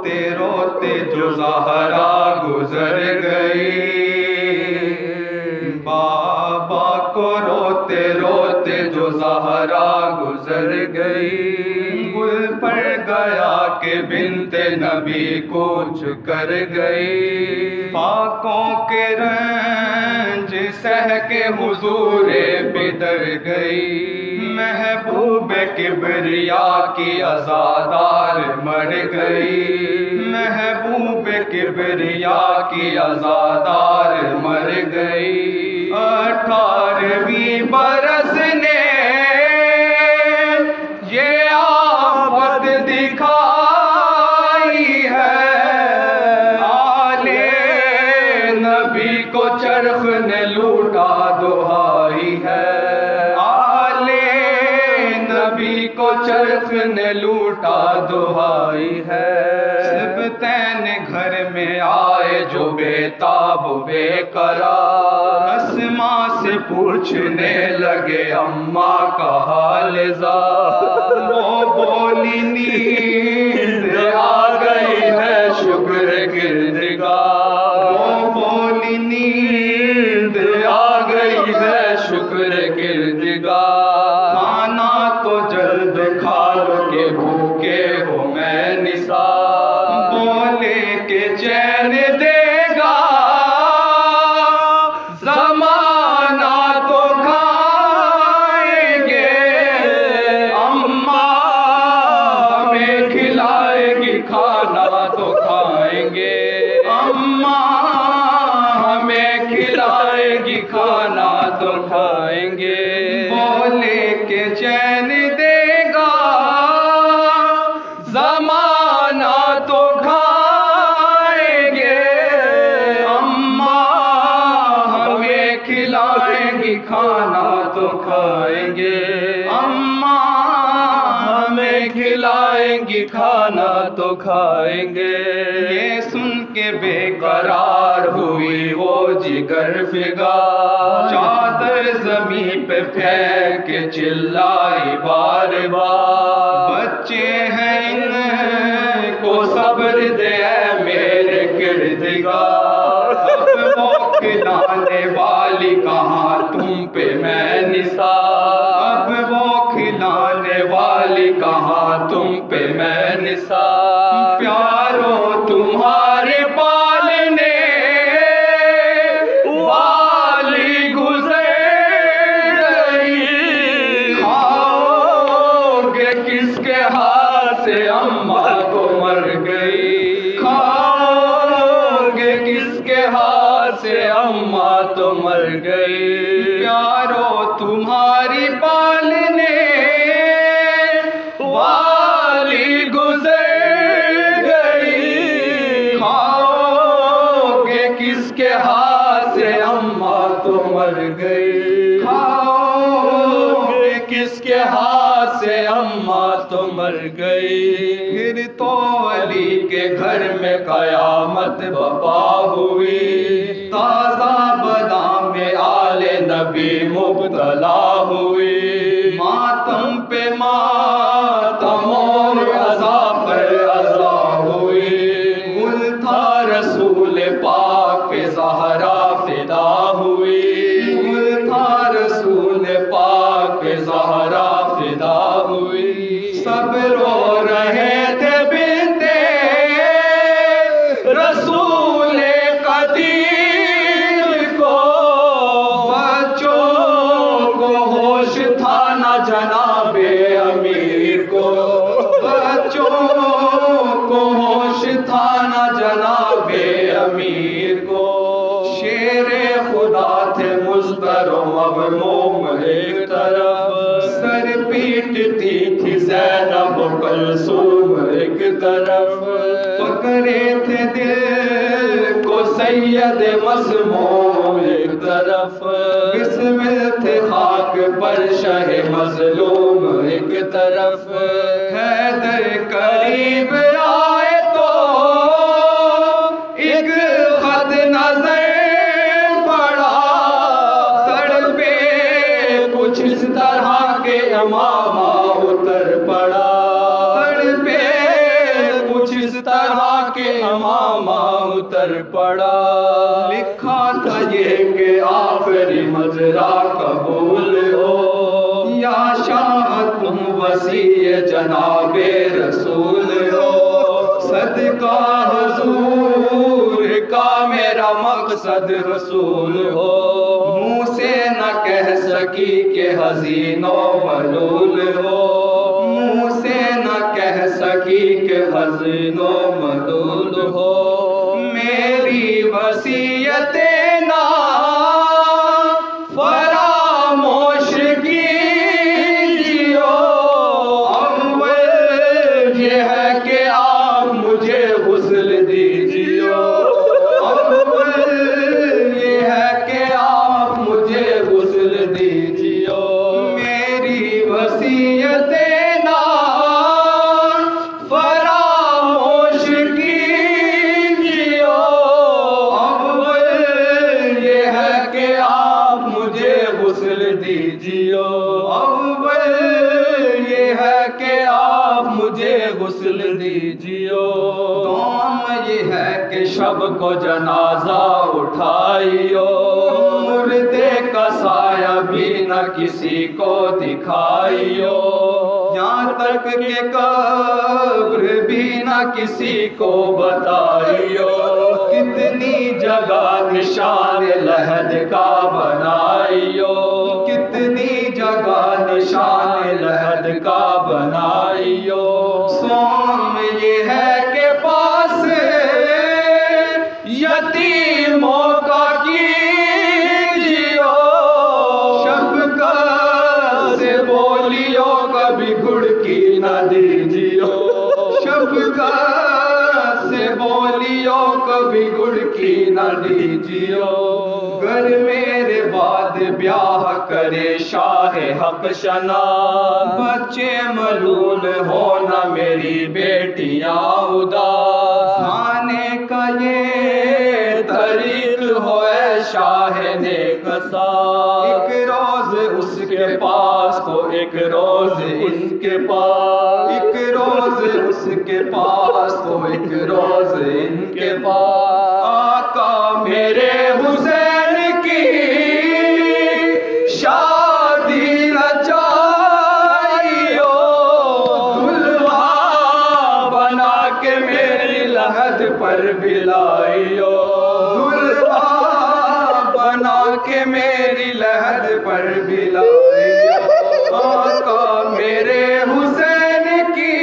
روتے روتے جو زہرا گزر گئی، بابا کو روتے روتے جو زہرا گزر گئی، گل پر گیا کہ بنت نبی کچھ کر گئی، پاکوں کے رنج سہ کے حضور بدر گئی، محبوب کبریا کی عزادار مر گئی، محبوب کبریا کی عزادار مر گئی، 18ویں برس نے یہ آفت دکھائی ہے، آل نبی کو چرخ نے لوٹا دہائی ہے، آل نبی کو چرخ نے لوٹا دہائی ہے، سبتین گھر میں آئے جو بے تاب بے قرار، اسماء سے پوچھنے لگے اماں کا حال زار، وہ بولی نیند آ گئی ہے شکر کردگار، وہ بولی نیند آ گئی ہے شکر کردگار، کھانا تو جلد کھا لو کہ بھوکے ہو میں نثار، بولے کہ چین دے گا زمانہ تو کھائیں گے، اماں ہمیں کھلائے گی کھانا تو کھائیں گے، اماں ہمیں کھلائے گی کھانا تو کھائیں گے، بولے کہ چین دے گا زمانہ تو کھائیں گے، اماں ہمیں کھلائیں گی کھانا تو کھائیں گے، اماں ہمیں کھلائیں گی کھانا تو کھائیں گے، یہ سن کے بے قرار ہوئی وہ جگر فگار، چادر زمین پہ پھینک کے چلائی بار بار، بچے ہیں ان کو صبر دے اے میرے کردگار، اب وہ کھلانے والی کہاں تم پہ میں نثار، اب وہ کھلانے والی کہاں تم پہ میں نثار، پیارو تمہارے پالنے والی گزر گئی، کھاؤ گے کس کے ہاتھ سے اماں کو مر گئی، کھاؤ گے کس کے ہاتھ سے اماں تو مر گئی، پیارو تمہاری پالنے والی گزر گئی، کھاؤ گے کس کے ہاتھ سے اماں تو مر گئی، کھاؤ گے کس کے ہاتھ سے اماں تو مر گئی، پھر تو علی کے گھر میں قیامت برپا ہوئی، تازہ بادام میں آل نبی مبتلا ہوئی، ماتم پہ ماتم اور عزا پر عزا ہوئی، گل تھا رسول پاک پہ زہرا فدا ہوئی، گل تھا رسول پاک پہ زہرا فدا ہوئی، سب رو رہے تھے بنتے رسول قدیر کو، بچوں کو ہوش تھا نہ جناب امیر کو، بچوں کو ہوش تھا نہ جناب امیر کو، شیر خدا تھے مضطرب اب موم ایک طرف، سر پیٹتی تھی زینب کلثوم ایک طرف، پکڑے تھے دل کو سید مسموم ایک طرف، بسمل تھے خاک پر شہ مظلوم ایک طرف، حیدر قریب آئے تو ایک خط نظر پڑا، تڑپے کچھ اس طرح کے امامہ اتر پڑا، تڑپے کچھ اس طرح کے امامہ اتر پڑا، لکھا تھا یہ کہ آخری مجرا قبول ہو، یا شاہ تم وسیع جناب رسول ہو، صدقہ حضور کا میرا مقصد رسول ہو، منہ سے نہ کہہ سکی کہ حزین و ملول ہو، منہ سے نہ کہہ سکی کہ حزین و ملول ہو، میری وصیت نہ فراموش کیجیو، اول یہ ہے کہ آپ مجھے غسل دیجیو، اول یہ ہے کہ آپ مجھے غسل دیجیو، میری وصیت نہ فراموش کیجیو، اول یہ ہے کہ آپ مجھے غسل دیجیو، اول یہ ہے کہ آپ مجھے غسل دیجیو، کام یہ ہے کہ شب کو جنازہ اٹھائیو، مردے کا سایہ بھی نہ کسی کو دکھائیو، یہاں تک کہ قبر بھی نہ کسی کو بتائیو، کتنی جگہ نشان لحد کا بنائیو، کتنی جگہ نشان لحد کا بنائیو، سوم یہ ہے کہ پاس یتیموں کا کیجیو، شفقت سے بولیو کبھی گھڑکی نہ دیجیو، شفقت سے بولیو کبھی گھڑکی نہ دیجیو، گر میرے بعد بیاہ کرے شاہ حق شنا، بچے ملول ہونا میری بیٹیاں اداس، آنے کا یہ طریق ہو اے شاہ نیک ساز، ایک روز اس کے پاس تو ایک روز ان کے پاس، ایک روز اس کے پاس تو ایک روز ان کے پاس، آقا میرے حسین کی شادی رچائیو، دلہا بنا کے میری لحد پر بلائیو، دلہا بنا کے میری لحد پر بلائیو، آقا میرے حسین کی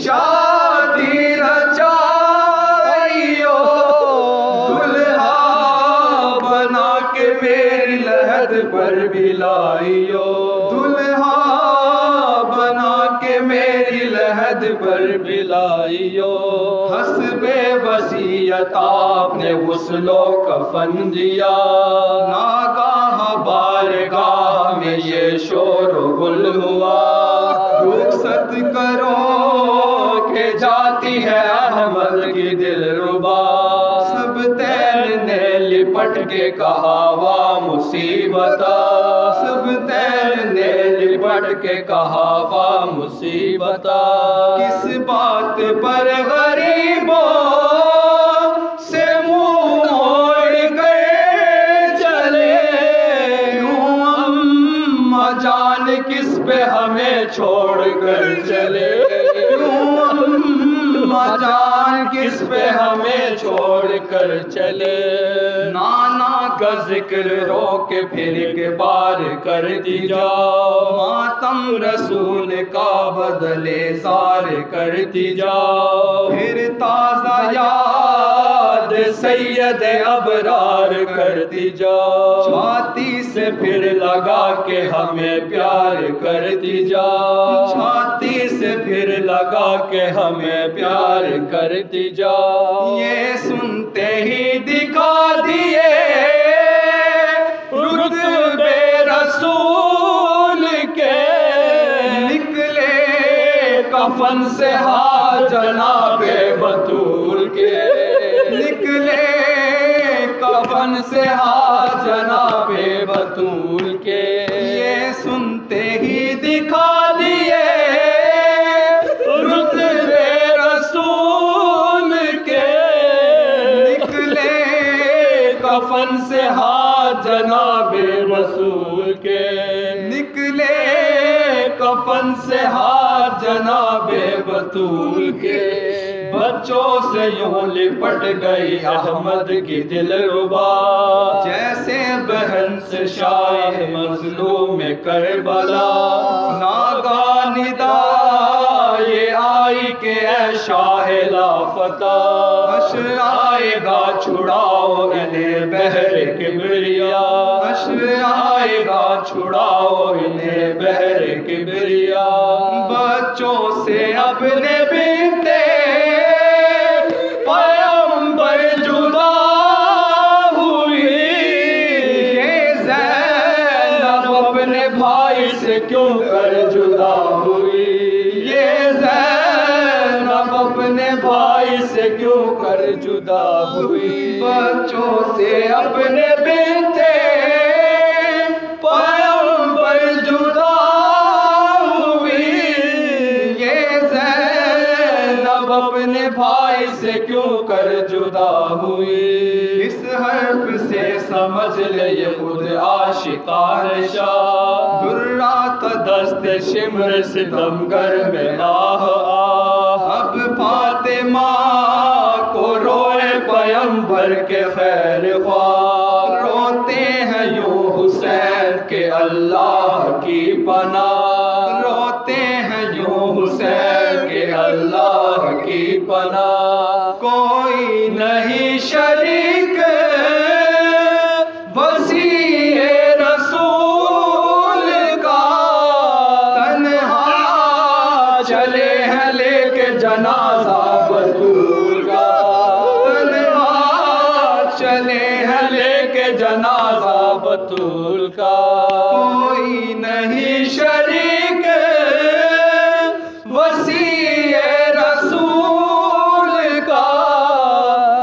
شادی رچائیو، دلہا بنا کے میری لحد پر بلائیو، دلہا بنا کے میری لحد پر بلائیو، حسب وصیت آپ نے غسل و کفن دیا، ناگاہ بارگاہ میں یہ شور و غل ہوا، رخصت کرو کہ جاتی ہے احمد کی دل ربا، سب تین نے لپٹ کے کہا واہ مصیبتا، سب تین نے لپٹ کے کہا واہ مصیبتا، کس بات پر غریبوں سے منہ موڑ گئے چلے، کیوں اماں جان کس پہ ہمیں چھوڑ کر چلے، کیوں اماں جان کس پہ ہمیں چھوڑ کر چلے، نانا کا ذکر رو کے پھر ایک بار کر دی جاؤ، ماتم رسول کا بدلے زار کر دی جاؤ، پھر تازہ یاد سید ابرار کر دی جاؤ، چھاتی سے پھر لگا کے ہمیں پیار کر دی جاؤ، چھاتی سے پھر لگا کے ہمیں پیار کر دی جاؤ، یہ سنتے ہی دکھا دیے رتبے رسول کے، نکلے کفن سے ہاں جناب بطول کے، نکلے کفن سے ہاں جناب بطول کے، یہ سنتے ہی دکھا دیے رتبے رسول بہن سے ہاتھ جناب بطول کے، بچوں سے یوں لپٹ گئی احمد کی دلربا، جیسے بہن سے شاہ مظلوم کربلا، ناگاہ ندا یہ آئی کہ اے شاہ لافتہ، حشر آئے گا چھڑاؤ انہیں بحر کبریا، حشر آئے گا چھڑاؤ انہیں بحر کبریا، بچوں سے اپنے بیٹے پیغمبر جدا ہوئی، یہ زینب اپنے بھائی سے کیوں کر جدا ہوئی، یہ زینب اپنے بھائی سے کیوں کر جدا ہوئی، بچوں سے اپنے بیٹے پیغمبر جدا ہوئی، یہ زینب اپنے بھائی سے کیوں کر جدا ہوئی، اس حرف سے سمجھ لے یہ خود عاشقان شاہ، درات دست شمر ستمگر میں آہ آہ، اب فاطمہ کو روئے پیغمبر کے خیر خواہ، روتے ہیں یوں حسین کے اللہ کی پناہ، روتے ہیں یوں حسین کے اللہ کی پناہ، کوئی نہیں شریک وسیع رسول کا، تنہا چلے ہیں لے کے جنازہ بطول کا، تنہا چلے ہیں لے کے جنازہ بطول کا، کوئی نہیں شریک وسیع رسول کا،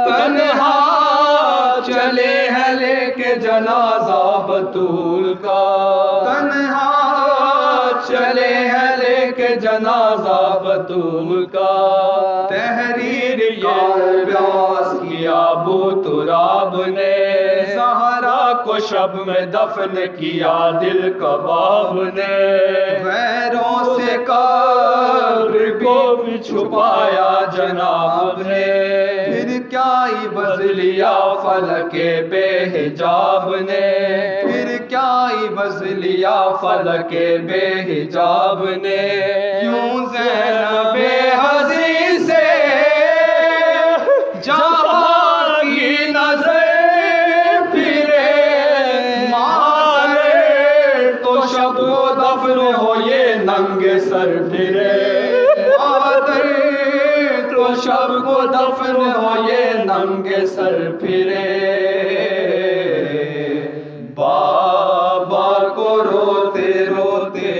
تنہا چلے ہیں لے کے جنازہ بطول کا، تنہا چلے ہیں لے کے جنازہ بطول کا، تحریر بیاس کیا ابو تراب نے، زہرا کو شب میں دفن کیا دل کباب نے، غیروں سے قبر کو بھی چھپایا جناب نے، پھر کیا عوض لیا فلک بے حجاب نے، پھر کیا عوض لیا فلک بے حجاب نے، یوں زینب حضی سے جہاں کی نظر پھرے، مادر تو شب کو دفن ہو یہ ننگے سر پھرے، مادر تو شب کو دفن ہو یہ ننگے سر پھرے، بابا کو روتے روتے،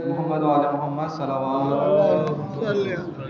محمد و آل محمد صلوات اللہ